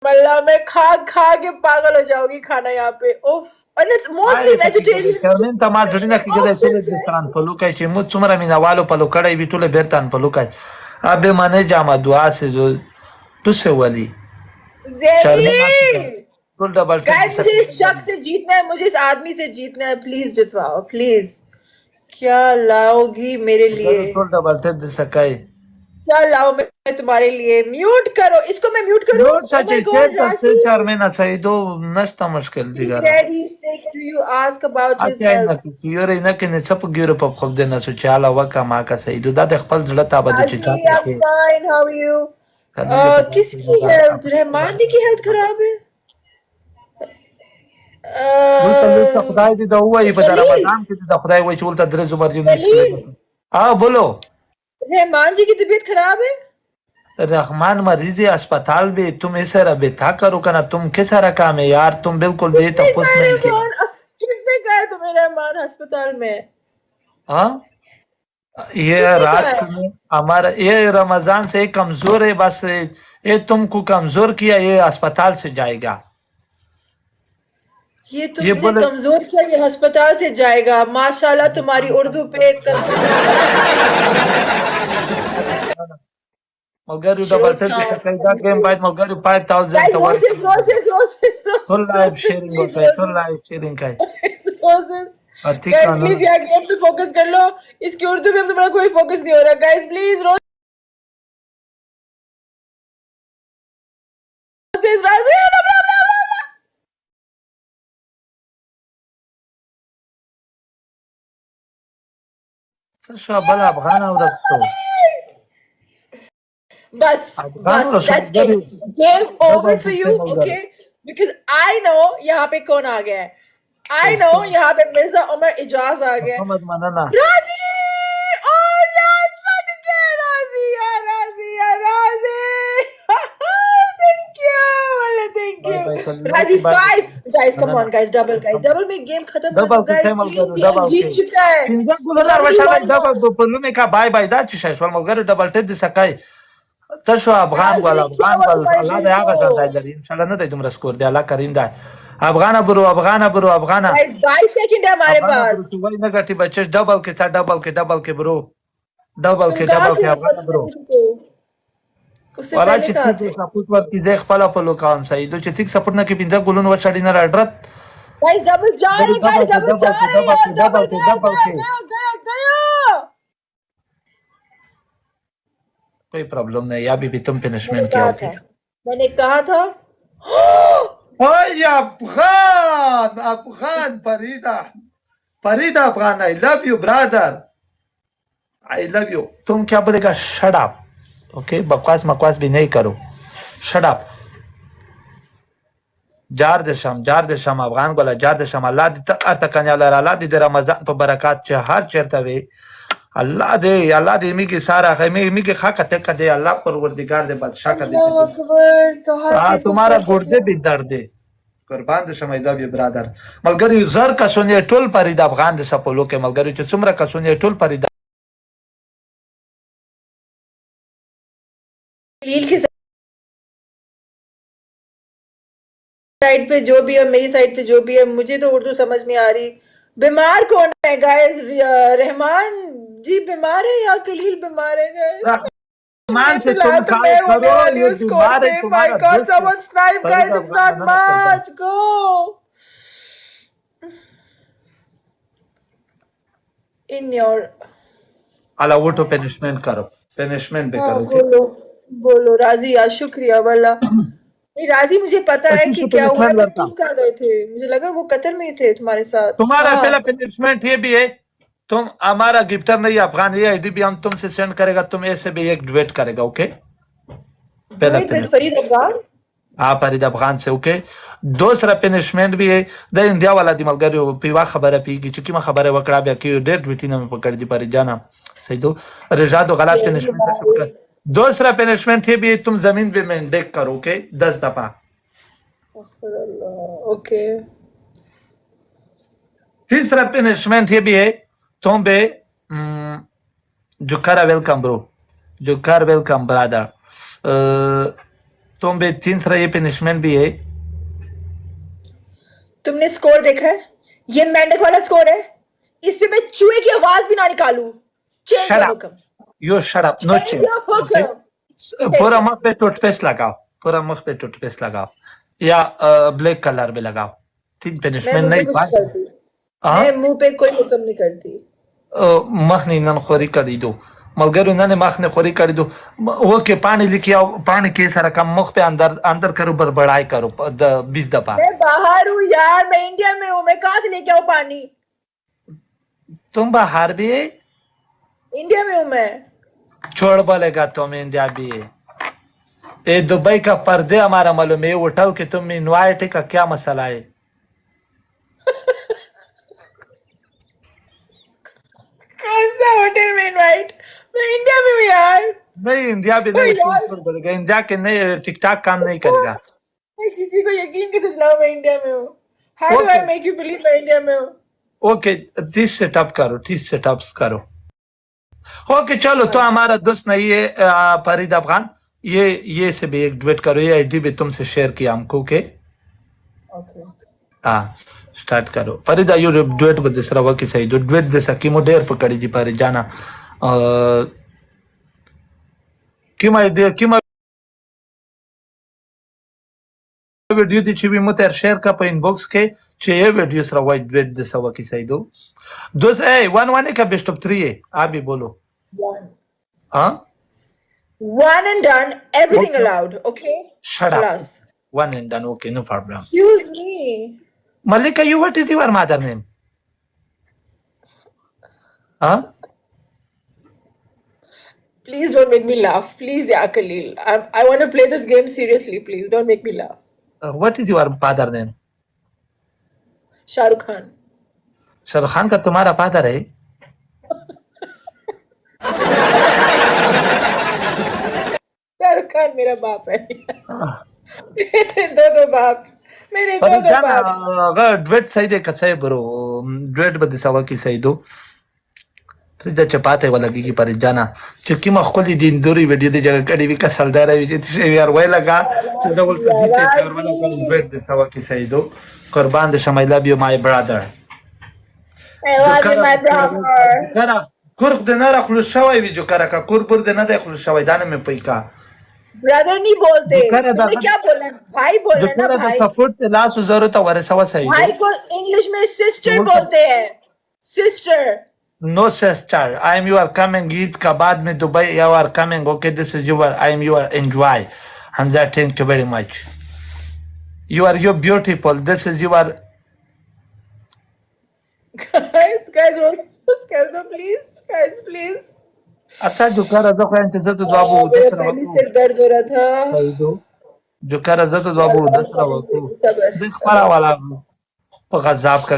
मल्ला मैं खा खा के पागल हो जाऊंगी खाना यहाँ पे उफ and it's mostly vegetarian Carmen Tamar Jurina ki gada chile distan polukai che mut sumra mina walo palukada bi tule bertan polukai abe mane jama dua se jo tu se wali ज़ेरी full double guys मुझे इस शख्स से जीतना है मुझे इस आदमी से जीतना है प्लीज जितवाओ प्लीज क्या लाओगी मेरे लिए full double te sakai क्या लाओ मैं तुम्हारे लिए म्यूट करो इसको मैं म्यूट करूं Lord sache che se Carmen asai do nashta mushkil jigar said he's sick do you ask about his acha ina health ki yore ina ke ne sap giro pap khub de na so chala waka ma ka sai do da de khpal jula ta badu chi cha I'm fine how are you किसकी health Rahman जी की health खराब है ulta khudai di da huwa iba da ramadan ki da khudai wai ulta dre zubar ji mushkil हाँ बोलो रहमान जी की तबीयत खराब है रहमान मरीज है अस्पताल में तुम ऐसे रबेता करो करना तुम कैसा रखा में यार तुम बिल्कुल बेतपुस नहीं के किसने कहा तुम्हें रहमान अस्पताल में हाँ ये रात में हमारा ये रमजान से कमजोर है बस ये तुमको कमजोर किया ये अस्पताल से जाएगा ये तुमसे कमजोर किया ये अस्पताल से जाएगा माशाल्लाह तुम्हारी उर्दू पे Malgariu double set that game by Malgariu 5,000 roses full live sharing होता है full live sharing का roses guys please यार गेम पे फोकस कर लो इसकी उर्दू में तुम्हारा कोई फोकस नहीं हो रहा guys please roses شو بلا أفغان أو رفتو बस that's it game over for you okay because I know यहाँ पे कौन आ गया है I know यहाँ पे मिर्जा उमर इजाज आ गया राजी oh yes सदके राजी thank you राजी 5 guys come on guys double में game खत्म double जीत चुका है इंजन गुलजार वशाला double दो पल्लू में का बाय बाय दा चिशाश वाल मगर double टेप दे सकाई तशो अफगान वाला अल्लाह दे आगा करता है इंशाल्लाह ना दे तुम स्कोर दे अल्लाह करीम दा अफगान 22 सेकंड है हमारे पास वही नेगेटिव बच्चे डबल के साथ डबल के ब्रो डबल के अफगान ब्रो उससे पहले का सपोर्ट पर की देख पाला पलो कान सही दो चितिक सपोर्ट ना की पिंजा गुलन वर छड़ी ना राडरत गाइस डबल जा रहे डबल गया कोई प्रॉब्लम नहीं अभी भी तुम पनिशमेंट क्या होती मैंने कहा था ओए Afghan Farida Afghan I love you brother I love you तुम क्या बोलेगा शट अप ओके बकवास भी नहीं करो shut up jar Desam Afghan गोला जार देशम अल्लाह दी तकन्या अल्लाह दी रमजान पर बरकत हर चरता वे अल्लाह दे मिकी सारा है मिकी खा कते कदे अल्लाह परवरदिगार दे बादशाह का दे तुम्हारा गुर्दे भी दर्द है कुर्बान दे समय दा भी ब्रदर मलगरी जर का सुने टोल परिद अफगान दे सपोलो के मलगरी च सुमरा का सुने टोल परिद कलील की साइड पे जो भी है मेरी साइड पे जो भी है मुझे तो उर्दू समझ नहीं आ रही बीमार कौन है गाइस रहमान जी बीमार है या कलील बीमार है गाइस रहमान से तुम खाए करो ये बीमार है my god someone snipe guys it's not much go in your अल्लाह वो तो पनिशमेंट पे करो बोलो राजी यार शुक्रिया वाला नहीं राजी मुझे पता है कि क्या हुआ तुम कहाँ गए थे मुझे लगा वो कतर में ही थे तुम्हारे साथ तुम्हारा पहला पनिशमेंट ये भी है तुम हमारा गिफ्टर नहीं अफगान ये आईडी भी हम तुमसे सेंड करेगा तुम ऐसे भी एक डुएट करेगा ओके पहला फरीद अफगान हाँ फरीद अफगान से ओके दूसरा पनिशमेंट भी है द इंडिया वाला दिमाग गरी पीवा खबर है पी की चुकी मैं खबर है वकड़ा भी की डेट विटीना में पकड़ दी पर जाना सही दो रिजाद गलत पनिशमेंट दूसरा पनिशमेंट ये भी है तुम जमीन पे में देख करो ओके 10 दफा ओके तीसरा पनिशमेंट ये भी है तुम बे जुकारा वेलकम ब्रो जुकार वेलकम ब्रदर तुम भी 3 ये पनिशमेंट भी है। तुमने स्कोर देखा है? ये मेंढक वाला स्कोर है, इस पे मैं चूहे की आवाज भी ना निकालूं। Change Shut your up. हुक्म, You shut up. No change change. Your हुक्म। पूरा मुख पे टूथपेस्ट लगाओ, पूरा मुख पे टूथपेस्ट लगाओ या ब्लैक कलर में लगाओ। 3 मैं पनिशमेंट मुंह पे नहीं कुछ पास। नहीं करती, हाँ मैं मुंह पे कोई हुक्म नहीं करती। मख नन खोरी करी दो मगर उन्होंने मख ने खोरी करी दो वो के पानी लिखी आओ, पानी के सारा काम मुख पे अंदर अंदर करो, बड़बड़ाई करो 20 दफा। मैं बाहर हूँ यार, मैं इंडिया में हूँ, मैं कहाँ से लेके आऊँ पानी? तुम बाहर भी है? इंडिया में हूँ मैं। छोड़ बोलेगा तुम इंडिया भी है। ये दुबई का पर्दे हमारा मालूम है, होटल के तुम इन्वाइट है का क्या मसला है? कौन सा होटल में इनवाइट? मैं इंडिया में हूँ यार। नहीं इंडिया भी नहीं, बोलेगा इंडिया के नहीं, ठीक ठाक काम नहीं करेगा। मैं किसी को यकीन कैसे दिलाऊं मैं इंडिया में हूँ? How do I make you believe मैं इंडिया में हूँ? ओके 30 सेटअप करो, 30 सेटअप्स करो। ओके चलो, तो हमारा दोस्त नहीं है फरीद अफगान, ये से भी एक डुएट करो, ये आईडी भी तुमसे शेयर किया हमको। ओके हाँ स्टार्ट करो फरीदा, यू डुएट बद सरा की सही दो डुएट दे सकी मो डेर पकड़ी जी पर जाना कि वीडियो दी छी भी मुतर शेयर का पे इनबॉक्स के छे वीडियो सरा वाइट डुएट दे सवा की सही दो दोस्त। ए 1-1 का बेस्ट ऑफ 3 है, आप भी बोलो। हाँ 1 and done, everything allowed, okay? Shut up. Class. 1 and done, okay, no problem. Excuse me. Malika, you what is your mother name? Huh? Please don't make me laugh. Please, yeah, Qalil. I want to play this game seriously. Please don't make me laugh. What is your father name? Shah Rukh Khan. Shah Rukh Khan का तुम्हारा father है? Shah Rukh Khan मेरा बाप है। दो बाप, मेरे दो बाप। अगर ड्वेट सही दे कसै ब्रो, ड्वेट बद सवा की सही दो। फ्रिदा चपाते वाला की पर जाना चुकी मखली दिन दूरी वीडियो दी जगह कड़ी भी कसलदार है विजित से यार वही लगा चलो बोल दीते और वाला ड्वेट दे सवा की सही दो। कुर्बान दे समय love you my brother. I love you my brother. करा कुर्ब दे ना रखलु शवाई भी जो करा का कुर्बुर दे ना देखलु शवाई दाने में पैका ब्रदर नहीं बोलते, तुमने क्या बोला? भाई बोला ना, भाई। सपोर्ट ते लास्ट जरूरत है सवा सही भाई को इंग्लिश में सिस्टर बोलते हैं, sister. No sister, I am your coming Eid का बाद में Dubai you are coming, okay this is your, I am your enjoy Hamza, thank you very much, you are your beautiful, this is your. guys कर दो please. अच्छा जो कर रहा था इंतजार तो बाबू मेरा पहले सिर दर्द हो रहा था। सही दो जो कर रहा था तो बाबू 10 रहा हो तो 10 वाला गजब का